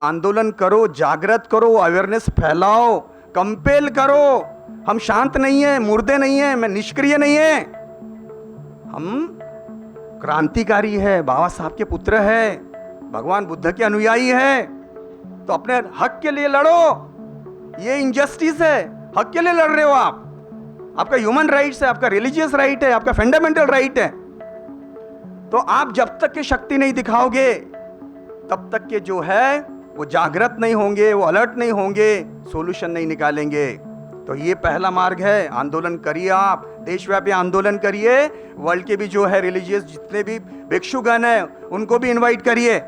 आंदोलन करो, जागृत करो, अवेयरनेस फैलाओ, कंपेल करो। हम शांत नहीं है, मुर्दे नहीं है, मैं निष्क्रिय नहीं है, हम क्रांतिकारी है, बाबा साहब के पुत्र है, भगवान बुद्ध के अनुयायी है। तो अपने हक के लिए लड़ो। ये इनजस्टिस है, हक के लिए लड़ रहे हो आप। आपका ह्यूमन राइट्स है, आपका रिलीजियस राइट है, आपका फंडामेंटल राइट है। तो आप जब तक के शक्ति नहीं दिखाओगे तब तक के जो है वो जागृत नहीं होंगे, वो अलर्ट नहीं होंगे, सॉल्यूशन नहीं निकालेंगे। तो ये पहला मार्ग है, आंदोलन करिए, आप देशव्यापी आंदोलन करिए। वर्ल्ड के भी जो है रिलीजियस जितने भी भिक्षुगण हैं उनको भी इनवाइट करिए।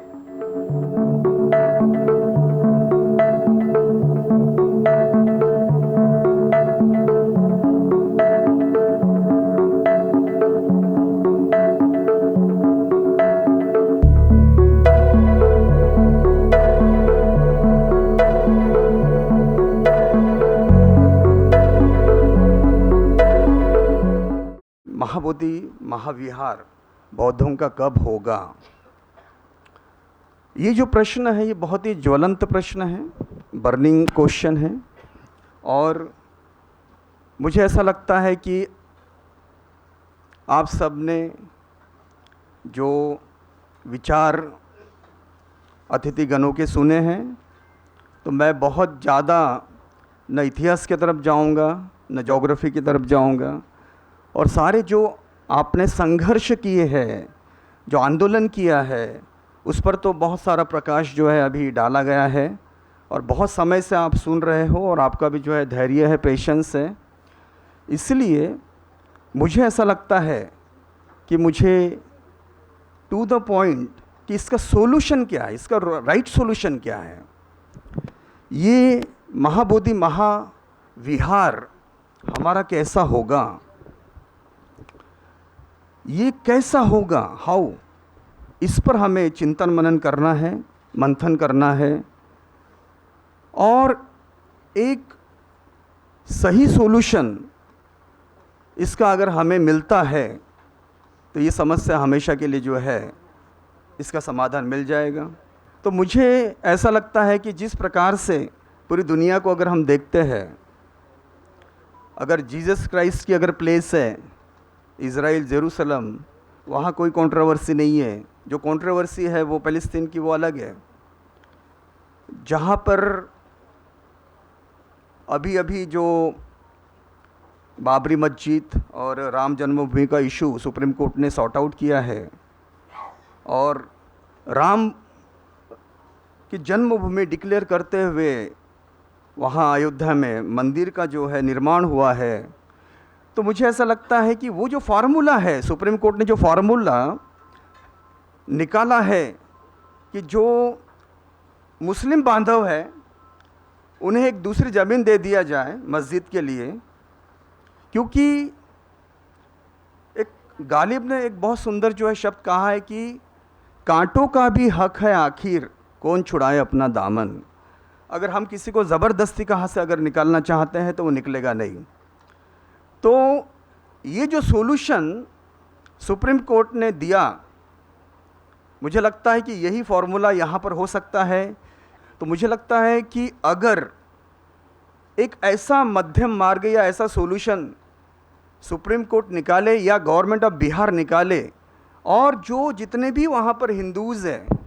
महाबोधि महाविहार बौद्धों का कब होगा? ये जो प्रश्न है ये बहुत ही ज्वलंत प्रश्न है, बर्निंग क्वेश्चन है। और मुझे ऐसा लगता है कि आप सब ने जो विचार अतिथिगणों के सुने हैं, तो मैं बहुत ज़्यादा न इतिहास की तरफ जाऊंगा न ज्योग्राफी की तरफ जाऊंगा। और सारे जो आपने संघर्ष किए हैं, जो आंदोलन किया है, उस पर तो बहुत सारा प्रकाश जो है अभी डाला गया है। और बहुत समय से आप सुन रहे हो और आपका भी जो है धैर्य है, पेशेंस है। इसलिए मुझे ऐसा लगता है कि मुझे टू द पॉइंट कि इसका सोल्यूशन क्या है, इसका राइट सोल्यूशन क्या है। ये महाबोधि महाविहार हमारा कैसा होगा, ये कैसा होगा, हाउ, इस पर हमें चिंतन मनन करना है, मंथन करना है। और एक सही सॉल्यूशन इसका अगर हमें मिलता है तो ये समस्या हमेशा के लिए जो है इसका समाधान मिल जाएगा। तो मुझे ऐसा लगता है कि जिस प्रकार से पूरी दुनिया को अगर हम देखते हैं, अगर जीसस क्राइस्ट की अगर प्लेस है इज़राइल जेरूसलम, वहाँ कोई कंट्रोवर्सी नहीं है। जो कंट्रोवर्सी है वो फ़लस्तीन की, वो अलग है। जहाँ पर अभी अभी जो बाबरी मस्जिद और राम जन्मभूमि का इशू सुप्रीम कोर्ट ने सॉर्ट आउट किया है, और राम की जन्मभूमि डिक्लेयर करते हुए वहाँ अयोध्या में मंदिर का जो है निर्माण हुआ है। तो मुझे ऐसा लगता है कि वो जो फार्मूला है, सुप्रीम कोर्ट ने जो फार्मूला निकाला है कि जो मुस्लिम बांधव है उन्हें एक दूसरी ज़मीन दे दिया जाए मस्जिद के लिए। क्योंकि एक गालिब ने एक बहुत सुंदर जो है शब्द कहा है कि कांटों का भी हक है आखिर, कौन छुड़ाए अपना दामन। अगर हम किसी को ज़बरदस्ती कहाँ से अगर निकालना चाहते हैं तो वो निकलेगा नहीं। तो ये जो सॉल्यूशन सुप्रीम कोर्ट ने दिया, मुझे लगता है कि यही फॉर्मूला यहाँ पर हो सकता है। तो मुझे लगता है कि अगर एक ऐसा मध्यम मार्ग या ऐसा सॉल्यूशन सुप्रीम कोर्ट निकाले या गवर्नमेंट ऑफ बिहार निकाले, और जो जितने भी वहाँ पर हिंदूज़ हैं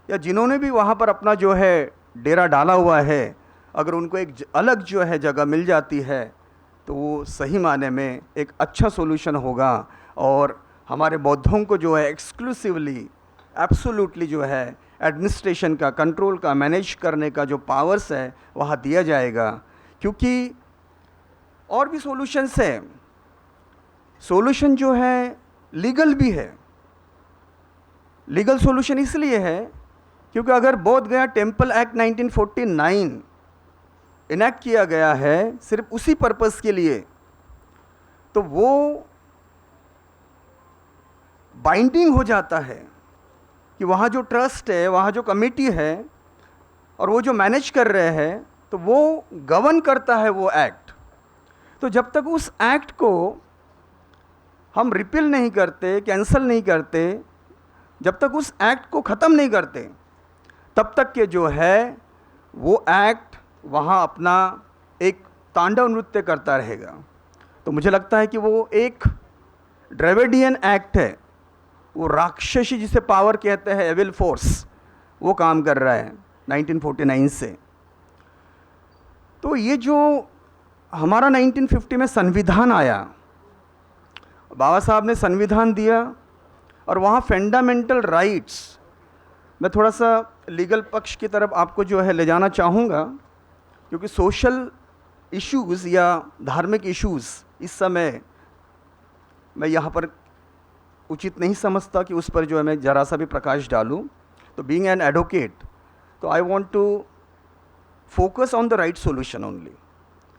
या जिन्होंने भी वहाँ पर अपना जो है डेरा डाला हुआ है, अगर उनको एक अलग जो है जगह मिल जाती है तो वो सही माने में एक अच्छा सॉल्यूशन होगा। और हमारे बौद्धों को जो है एक्सक्लूसिवली, एब्सोल्युटली जो है एडमिनिस्ट्रेशन का, कंट्रोल का, मैनेज करने का जो पावर्स है वहाँ दिया जाएगा। क्योंकि और भी सॉल्यूशंस है, सॉल्यूशन जो है लीगल भी है। लीगल सॉल्यूशन इसलिए है क्योंकि अगर बोध गया टेम्पल एक्ट 1949 इनैक्ट किया गया है सिर्फ उसी पर्पस के लिए, तो वो बाइंडिंग हो जाता है कि वहाँ जो ट्रस्ट है, वहाँ जो कमेटी है और वो जो मैनेज कर रहे हैं, तो वो गवर्न करता है वो एक्ट। तो जब तक उस एक्ट को हम रिपील नहीं करते, कैंसिल नहीं करते, जब तक उस एक्ट को ख़त्म नहीं करते, तब तक के जो है वो एक्ट वहाँ अपना एक तांडव नृत्य करता रहेगा। तो मुझे लगता है कि वो एक ड्रेविडियन एक्ट है, वो राक्षसी जिसे पावर कहते हैं, एविल फोर्स, वो काम कर रहा है 1949 से। तो ये जो हमारा 1950 में संविधान आया, बाबा साहब ने संविधान दिया और वहाँ फंडामेंटल राइट्स, मैं थोड़ा सा लीगल पक्ष की तरफ आपको जो है ले जाना चाहूँगा, क्योंकि सोशल इश्यूज़ या धार्मिक इश्यूज़ इस समय मैं यहाँ पर उचित नहीं समझता कि उस पर जो है मैं ज़रा सा भी प्रकाश डालूँ। तो बीइंग एन एडवोकेट, तो I want to focus on the right solution only,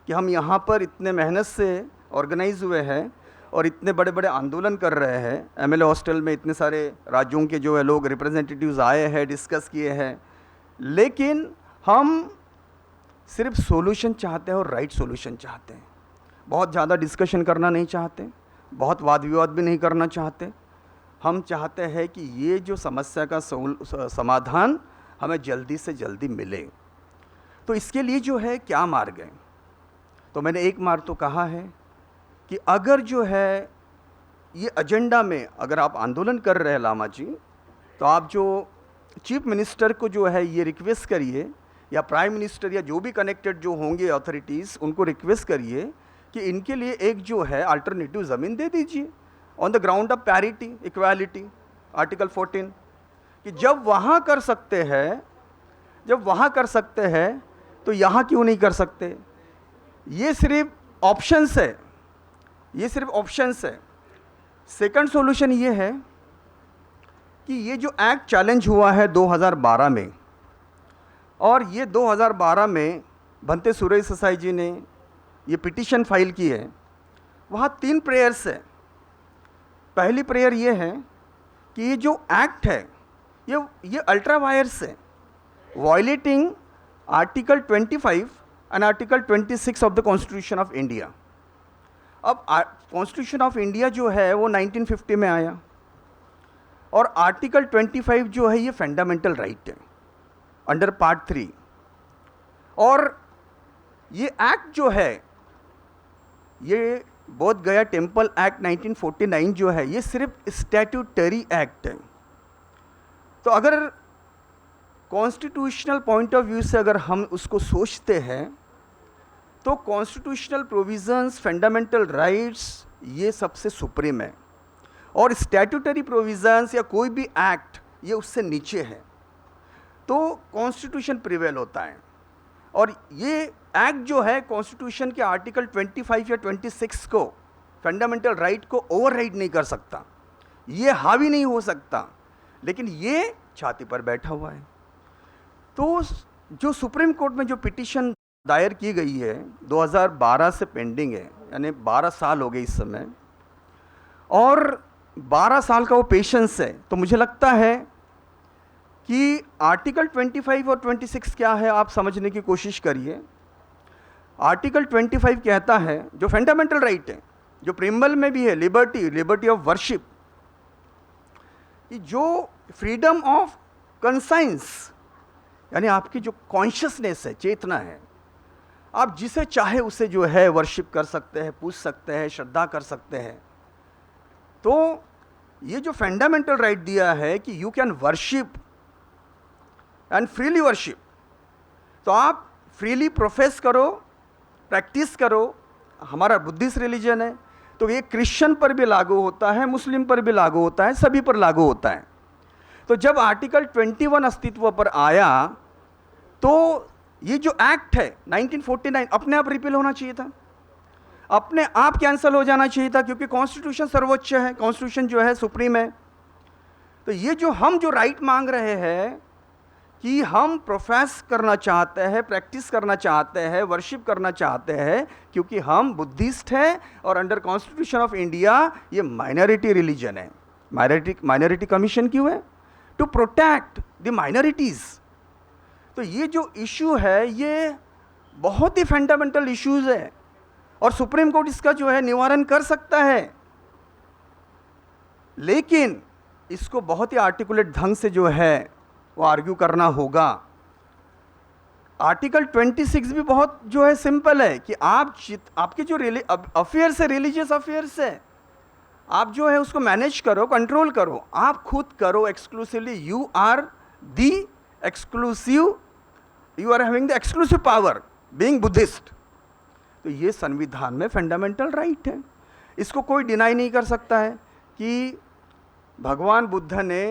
कि हम यहाँ पर इतने मेहनत से ऑर्गेनाइज हुए हैं और इतने बड़े बड़े आंदोलन कर रहे हैं। एमएलए हॉस्टल में इतने सारे राज्यों के जो है लोग रिप्रेजेंटेटिव्स आए हैं, डिस्कस किए हैं, लेकिन हम सिर्फ सॉल्यूशन चाहते हैं और राइट सॉल्यूशन चाहते हैं। बहुत ज़्यादा डिस्कशन करना नहीं चाहते, बहुत वाद विवाद भी नहीं करना चाहते। हम चाहते हैं कि ये जो समस्या का समाधान हमें जल्दी से जल्दी मिले। तो इसके लिए जो है क्या मार्ग है, तो मैंने एक मार्ग तो कहा है कि अगर जो है ये एजेंडा में अगर आप आंदोलन कर रहे हैं लामा जी, तो आप जो चीफ मिनिस्टर को जो है ये रिक्वेस्ट करिए, या प्राइम मिनिस्टर या जो भी कनेक्टेड जो होंगे अथॉरिटीज़, उनको रिक्वेस्ट करिए कि इनके लिए एक जो है अल्टरनेटिव ज़मीन दे दीजिए on the ground of parity, equality, article 14, कि जब वहाँ कर सकते हैं, जब वहाँ कर सकते हैं तो यहाँ क्यों नहीं कर सकते। ये सिर्फ ऑप्शंस है, ये सिर्फ ऑप्शंस है। सेकंड सॉल्यूशन ये है कि ये जो एक्ट चैलेंज हुआ है 2012 में, और ये 2012 में भंते सुरेश देसाई जी ने ये पिटीशन फाइल की है, वहाँ 3 प्रेयर्स है। पहली प्रेयर ये है कि ये जो एक्ट है ये अल्ट्रा वायर्स है, violating article 25 and article 26 of the constitution of India. अब कॉन्स्टिट्यूशन ऑफ इंडिया जो है वो 1950 में आया, और आर्टिकल 25 जो है ये फंडामेंटल राइट है अंडर पार्ट 3, और ये एक्ट जो है, ये बोध गया टेम्पल एक्ट 1949 जो है, ये सिर्फ स्टैट्यूटरी एक्ट है। तो अगर कॉन्स्टिट्यूशनल पॉइंट ऑफ व्यू से अगर हम उसको सोचते हैं, तो कॉन्स्टिट्यूशनल प्रोविजंस, फंडामेंटल राइट्स, ये सबसे सुप्रीम है, और स्टैट्यूटरी प्रोविजंस या कोई भी एक्ट ये उससे नीचे है। तो कॉन्स्टिट्यूशन प्रिवेल होता है, और ये एक्ट जो है कॉन्स्टिट्यूशन के आर्टिकल 25 या 26 को, फंडामेंटल राइट को ओवरराइड नहीं कर सकता, ये हावी नहीं हो सकता, लेकिन ये छाती पर बैठा हुआ है। तो जो सुप्रीम कोर्ट में जो पिटीशन दायर की गई है 2012 से पेंडिंग है, यानी 12 साल हो गए इस समय, और 12 साल का वो पेशेंस है, तो मुझे लगता है कि आर्टिकल 25 और 26 क्या है आप समझने की कोशिश करिए। आर्टिकल 25 कहता है, जो फंडामेंटल राइट है, जो प्रिम्बल में भी है, लिबर्टी ऑफ वर्शिप, कि जो फ्रीडम ऑफ कंसाइंस, यानी आपकी जो कॉन्शियसनेस है, चेतना है, आप जिसे चाहे उसे जो है वर्शिप कर सकते हैं, पूछ सकते हैं, श्रद्धा कर सकते हैं। तो ये जो फंडामेंटल राइट दिया है कि you can worship and freely worship, तो आप फ्रीली प्रोफेस करो, प्रैक्टिस करो। हमारा बुद्धिस्ट रिलीजन है, तो ये क्रिश्चियन पर भी लागू होता है, मुस्लिम पर भी लागू होता है, सभी पर लागू होता है। तो जब आर्टिकल 21 अस्तित्व पर आया, तो ये जो एक्ट है 1949 अपने आप रिपील होना चाहिए था, अपने आप कैंसिल हो जाना चाहिए था, क्योंकि कॉन्स्टिट्यूशन सर्वोच्च है, कॉन्स्टिट्यूशन जो है सुप्रीम है। तो ये जो हम जो राइट मांग रहे हैं कि हम प्रोफेस करना चाहते हैं, प्रैक्टिस करना चाहते हैं, वर्शिप करना चाहते हैं, क्योंकि हम बुद्धिस्ट हैं और अंडर कॉन्स्टिट्यूशन ऑफ इंडिया ये माइनॉरिटी रिलीजन है। माइनॉरिटी कमीशन क्यों है? To protect the minorities. तो ये जो इशू है ये बहुत ही फंडामेंटल इश्यूज है, और सुप्रीम कोर्ट इसका जो है निवारण कर सकता है, लेकिन इसको बहुत ही आर्टिकुलेट ढंग से जो है वो आर्ग्यू करना होगा। आर्टिकल 26 भी बहुत जो है सिंपल है कि आपके जो अफेयर्स है, रिलीजियस अफेयर्स है, आप जो है उसको मैनेज करो, कंट्रोल करो, आप खुद करो exclusively. You are the exclusive, you are having the exclusive power being Buddhist. तो ये संविधान में फंडामेंटल राइट है, इसको कोई डिनाई नहीं कर सकता है कि भगवान बुद्ध ने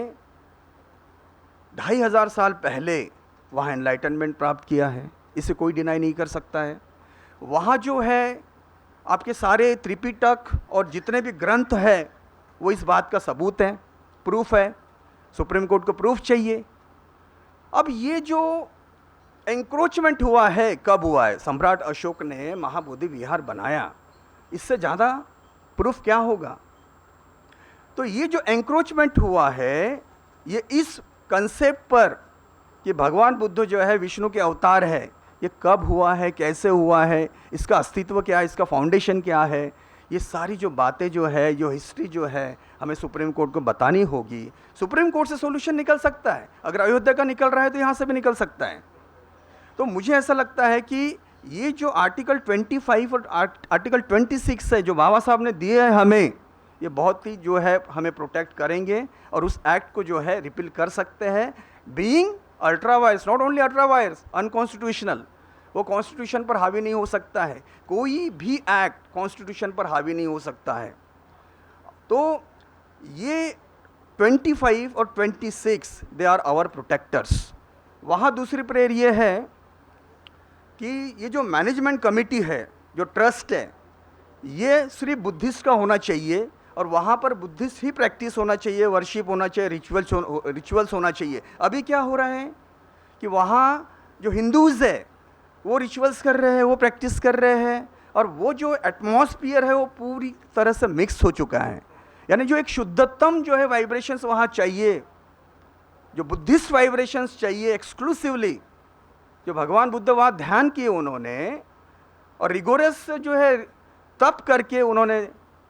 2500 साल पहले वहाँ एनलाइटनमेंट प्राप्त किया है, इसे कोई डिनाई नहीं कर सकता है। वहाँ जो है आपके सारे त्रिपिटक और जितने भी ग्रंथ हैं वो इस बात का सबूत है, प्रूफ है। सुप्रीम कोर्ट को प्रूफ चाहिए। अब ये जो एंक्रोचमेंट हुआ है, कब हुआ है? सम्राट अशोक ने महाबोधि विहार बनाया, इससे ज़्यादा प्रूफ क्या होगा? तो ये जो एंक्रोचमेंट हुआ है, ये इस कंसेप्ट पर कि भगवान बुद्ध जो है विष्णु के अवतार है, ये कब हुआ है, कैसे हुआ है, इसका अस्तित्व क्या है, इसका फाउंडेशन क्या है, ये सारी जो बातें जो है, जो हिस्ट्री जो है, हमें सुप्रीम कोर्ट को बतानी होगी। सुप्रीम कोर्ट से सॉल्यूशन निकल सकता है, अगर अयोध्या का निकल रहा है तो यहाँ से भी निकल सकता है। तो मुझे ऐसा लगता है कि ये जो आर्टिकल 25 और आर्टिकल 26 है जो बाबा साहब ने दिए हैं हमें, ये बहुत ही जो है हमें प्रोटेक्ट करेंगे और उस एक्ट को जो है रिपील कर सकते हैं। Being ultra vires, not only ultra vires, unconstitutional, वो कॉन्स्टिट्यूशन पर हावी नहीं हो सकता है। कोई भी एक्ट कॉन्स्टिट्यूशन पर हावी नहीं हो सकता है। तो ये 25 और 26 दे आर आवर प्रोटेक्टर्स। वहाँ दूसरी प्रेयर ये है कि ये जो मैनेजमेंट कमेटी है, जो ट्रस्ट है, ये सिर्फ बुद्धिस्ट का होना चाहिए और वहाँ पर बुद्धिस्ट ही प्रैक्टिस होना चाहिए, वर्शिप होना चाहिए, रिचुअल्स होना चाहिए। अभी क्या हो रहा है कि वहाँ जो हिंदूज़ है वो रिचुअल्स कर रहे हैं, वो प्रैक्टिस कर रहे हैं, और वो जो एटमॉस्फियर है वो पूरी तरह से मिक्स हो चुका है। यानी जो एक शुद्धतम जो है वाइब्रेशंस वहाँ चाहिए, जो बुद्धिस्ट वाइब्रेशंस चाहिए एक्सक्लूसिवली, जो भगवान बुद्ध वहाँ ध्यान किए उन्होंने और रिगोरस जो है तप करके उन्होंने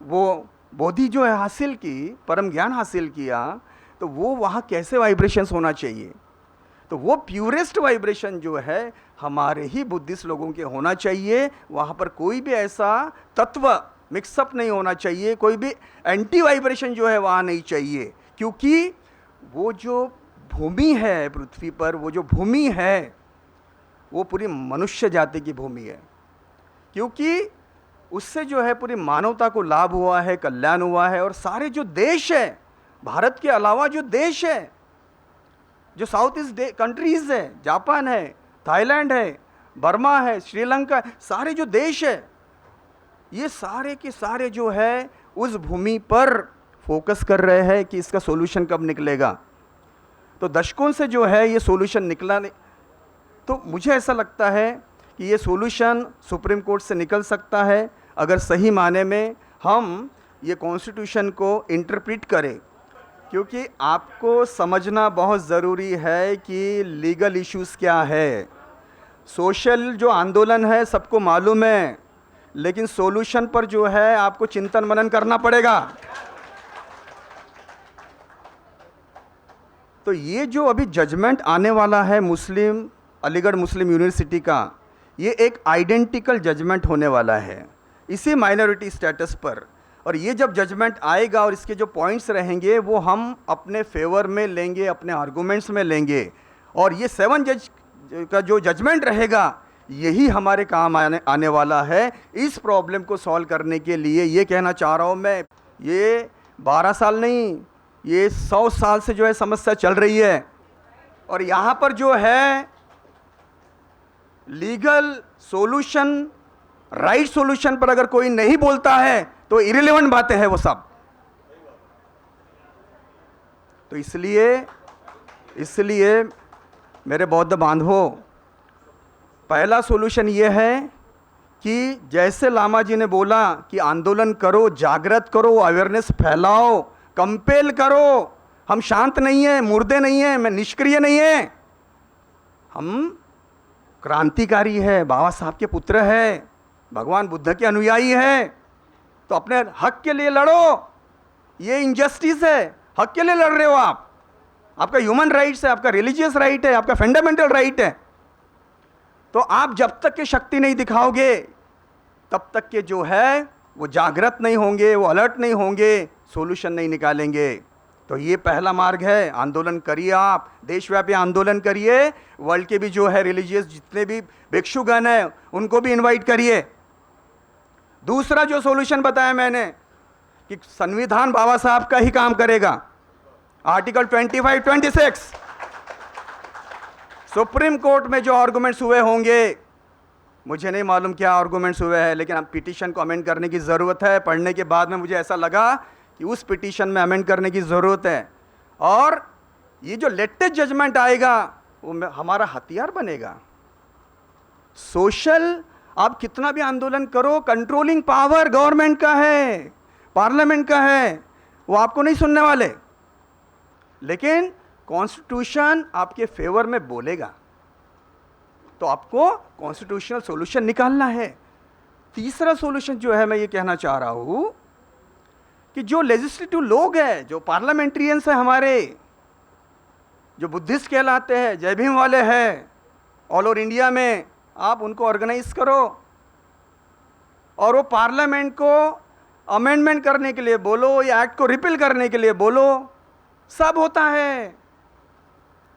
वो बोधि जो है हासिल की, परम ज्ञान हासिल किया, तो वो वहाँ कैसे वाइब्रेशंस होना चाहिए? तो वो प्यूरेस्ट वाइब्रेशन जो है हमारे ही बुद्धिस्ट लोगों के होना चाहिए। वहाँ पर कोई भी ऐसा तत्व मिक्सअप नहीं होना चाहिए, कोई भी एंटी वाइब्रेशन जो है वहाँ नहीं चाहिए, क्योंकि वो जो भूमि है पृथ्वी पर, वो जो भूमि है वो पूरी मनुष्य जाति की भूमि है, क्योंकि उससे जो है पूरी मानवता को लाभ हुआ है, कल्याण हुआ है। और सारे जो देश है, भारत के अलावा जो देश है, जो साउथ ईस्ट कंट्रीज़ है, जापान है, थाईलैंड है, बर्मा है, श्रीलंका, सारे जो देश है, ये सारे के सारे जो है उस भूमि पर फोकस कर रहे हैं कि इसका सॉल्यूशन कब निकलेगा। तो दशकों से जो है ये सॉल्यूशन निकला नहीं। तो मुझे ऐसा लगता है कि ये सॉल्यूशन सुप्रीम कोर्ट से निकल सकता है अगर सही माने में हम ये कॉन्स्टिट्यूशन को इंटरप्रेट करें, क्योंकि आपको समझना बहुत ज़रूरी है कि लीगल इश्यूज़ क्या है। सोशल जो आंदोलन है सबको मालूम है, लेकिन सॉल्यूशन पर जो है आपको चिंतन मनन करना पड़ेगा। तो ये जो अभी जजमेंट आने वाला है मुस्लिम अलीगढ़ मुस्लिम यूनिवर्सिटी का, ये एक आइडेंटिकल जजमेंट होने वाला है इसी माइनॉरिटी स्टेटस पर। और ये जब जजमेंट आएगा और इसके जो पॉइंट्स रहेंगे वो हम अपने फेवर में लेंगे, अपने आर्गूमेंट्स में लेंगे, और ये 7 जज का जो जजमेंट रहेगा यही हमारे काम आने वाला है इस प्रॉब्लम को सॉल्व करने के लिए। ये कहना चाह रहा हूँ मैं, ये 12 साल नहीं, ये 100 साल से जो है समस्या चल रही है। और यहाँ पर जो है लीगल सॉल्यूशन, राइट सॉल्यूशन पर अगर कोई नहीं बोलता है तो इरिलेवेंट बातें हैं वो सब। तो इसलिए मेरे बौद्ध बांधवों, पहला सॉल्यूशन ये है कि जैसे लामा जी ने बोला कि आंदोलन करो, जागृत करो, अवेयरनेस फैलाओ, कंपेल करो। हम शांत नहीं हैं, मुर्दे नहीं हैं, मैं निष्क्रिय नहीं है, हम क्रांतिकारी है, बाबा साहब के पुत्र है, भगवान बुद्ध के अनुयायी है। तो अपने हक के लिए लड़ो। ये इनजस्टिस है, हक के लिए लड़ रहे हो आप, आपका ह्यूमन राइट्स है, आपका रिलीजियस राइट है, आपका फंडामेंटल राइट है। तो आप जब तक के शक्ति नहीं दिखाओगे तब तक के जो है वो जागृत नहीं होंगे, वो अलर्ट नहीं होंगे, सॉल्यूशन नहीं निकालेंगे। तो ये पहला मार्ग है, आंदोलन करिए, आप देशव्यापी आंदोलन करिए, वर्ल्ड के भी जो है रिलीजियस जितने भी भिक्षुगण हैं उनको भी इनवाइट करिए। दूसरा जो सॉल्यूशन बताया मैंने कि संविधान बाबा साहब का ही काम करेगा, आर्टिकल 25, 26। सुप्रीम कोर्ट में जो आर्गुमेंट्स हुए होंगे, मुझे नहीं मालूम क्या आर्गुमेंट्स हुए हैं, लेकिन हम पिटीशन को अमेंड करने की ज़रूरत है। पढ़ने के बाद में मुझे ऐसा लगा कि उस पिटीशन में अमेंड करने की ज़रूरत है, और ये जो लेटेस्ट जजमेंट आएगा वो हमारा हथियार बनेगा। सोशल, आप कितना भी आंदोलन करो, कंट्रोलिंग पावर गवर्नमेंट का है, पार्लियामेंट का है, वो आपको नहीं सुनने वाले, लेकिन कॉन्स्टिट्यूशन आपके फेवर में बोलेगा, तो आपको कॉन्स्टिट्यूशनल सॉल्यूशन निकालना है। तीसरा सॉल्यूशन जो है, मैं ये कहना चाह रहा हूं कि जो लेजिस्लेटिव लोग हैं, जो पार्लियामेंट्रियंस हैं हमारे, जो बुद्धिस्ट कहलाते हैं, जय भीम वाले हैं ऑल ओवर इंडिया में, आप उनको ऑर्गेनाइज करो और वो पार्लियामेंट को अमेंडमेंट करने के लिए बोलो या एक्ट को रिपील करने के लिए बोलो, सब होता है।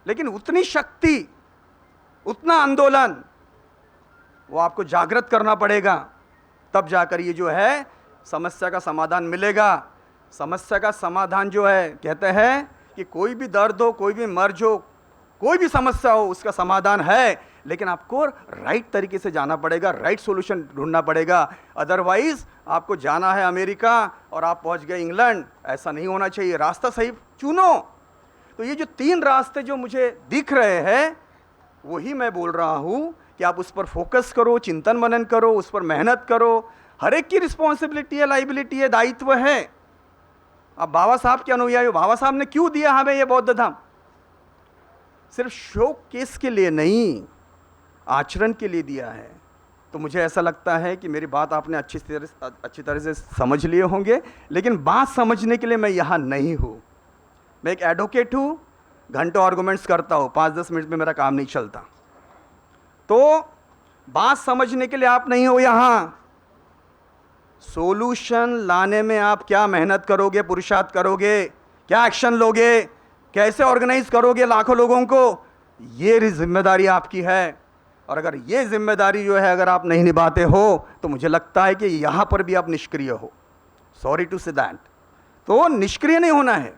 लेकिन उतनी शक्ति, उतना आंदोलन वो आपको जागृत करना पड़ेगा, तब जाकर ये जो है समस्या का समाधान मिलेगा। समस्या का समाधान जो है, कहते हैं कि कोई भी दर्द हो, कोई भी मर्ज हो, कोई भी समस्या हो, उसका समाधान है, लेकिन आपको राइट तरीके से जाना पड़ेगा, राइट सॉल्यूशन ढूंढना पड़ेगा। अदरवाइज आपको जाना है अमेरिका और आप पहुंच गए इंग्लैंड, ऐसा नहीं होना चाहिए। रास्ता सही चुनो। तो ये जो 3 रास्ते जो मुझे दिख रहे हैं, वही मैं बोल रहा हूं कि आप उस पर फोकस करो, चिंतन मनन करो, उस पर मेहनत करो। हर एक की रिस्पॉन्सिबिलिटी है, लाइबिलिटी है, दायित्व है। अब बाबा साहब के अनुयायी हो, बाबा साहब ने क्यों दिया हमें ये बौद्ध धाम? सिर्फ शो केस के लिए नहीं, आचरण के लिए दिया है। तो मुझे ऐसा लगता है कि मेरी बात आपने अच्छी तरह से समझ लिए होंगे, लेकिन बात समझने के लिए मैं यहाँ नहीं हूँ। मैं एक एडवोकेट हूँ, घंटों आर्गुमेंट्स करता हूँ, 5-10 मिनट में मेरा काम नहीं चलता। तो बात समझने के लिए आप नहीं हो यहाँ, सॉल्यूशन लाने में आप क्या मेहनत करोगे, पुरुषार्थ करोगे, क्या एक्शन लोगे, कैसे ऑर्गेनाइज करोगे लाखों लोगों को, ये जिम्मेदारी आपकी है। और अगर ये जिम्मेदारी जो है अगर आप नहीं निभाते हो, तो मुझे लगता है कि यहाँ पर भी आप निष्क्रिय हो। Sorry to say that. तो निष्क्रिय नहीं होना है,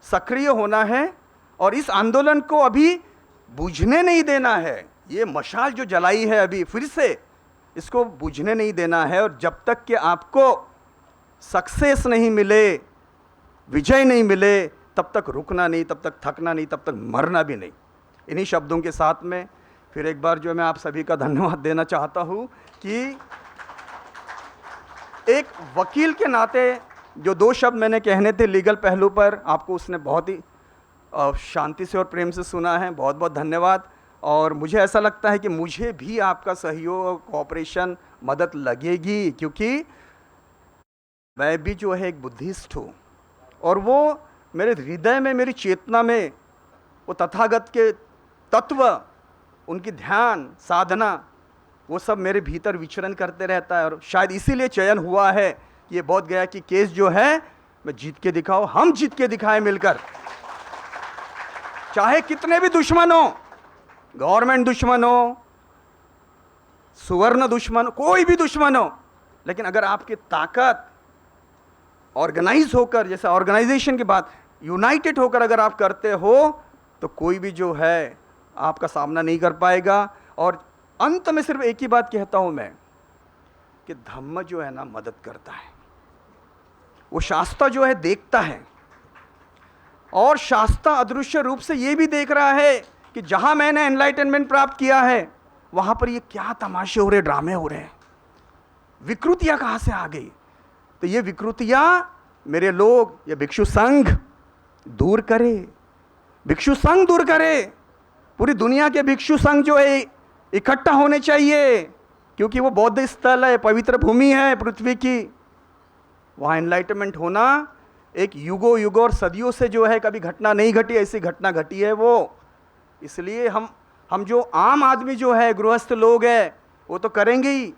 सक्रिय होना है, और इस आंदोलन को अभी बुझने नहीं देना है। ये मशाल जो जलाई है अभी फिर से, इसको बुझने नहीं देना है। और जब तक कि आपको सक्सेस नहीं मिले, विजय नहीं मिले, तब तक रुकना नहीं, तब तक थकना नहीं, तब तक मरना भी नहीं। इन्हीं शब्दों के साथ में फिर एक बार जो मैं आप सभी का धन्यवाद देना चाहता हूँ कि एक वकील के नाते जो 2 शब्द मैंने कहने थे लीगल पहलू पर, आपको उसने बहुत ही शांति से और प्रेम से सुना है। बहुत बहुत धन्यवाद। और मुझे ऐसा लगता है कि मुझे भी आपका सहयोग, कोऑपरेशन, मदद लगेगी, क्योंकि मैं भी जो है एक बुद्धिस्ट हूँ, और वो मेरे हृदय में, मेरी चेतना में वो तथागत के तत्व, उनकी ध्यान साधना, वो सब मेरे भीतर विचरण करते रहता है। और शायद इसीलिए चयन हुआ है कि ये बोध गया कि केस जो है मैं जीत के दिखाऊं, हम जीत के दिखाएं मिलकर। चाहे कितने भी दुश्मन हो, गवर्नमेंट दुश्मन हो, सुवर्ण दुश्मन, कोई भी दुश्मन हो, लेकिन अगर आपकी ताकत ऑर्गेनाइज होकर, जैसे ऑर्गेनाइजेशन की बात, यूनाइटेड होकर अगर आप करते हो, तो कोई भी जो है आपका सामना नहीं कर पाएगा। और अंत में सिर्फ एक ही बात कहता हूं मैं कि धम्म जो है ना मदद करता है, वो शास्त्र जो है देखता है, और शास्त्र अदृश्य रूप से ये भी देख रहा है कि जहां मैंने एनलाइटनमेंट प्राप्त किया है वहां पर ये क्या तमाशे हो रहे, ड्रामे हो रहे हैं, विकृतियां कहां से आ गई। तो ये विकृतियां मेरे लोग, ये भिक्षु संघ दूर करे, भिक्षु संघ दूर करे। पूरी दुनिया के भिक्षु संघ जो है इकट्ठा होने चाहिए, क्योंकि वो बौद्ध स्थल है, पवित्र भूमि है पृथ्वी की। वहाँ एनलाइटमेंट होना एक युगों युगों और सदियों से जो है कभी घटना नहीं घटी, ऐसी घटना घटी है वो। इसलिए हम जो आम आदमी जो है, गृहस्थ लोग हैं, वो तो करेंगे ही।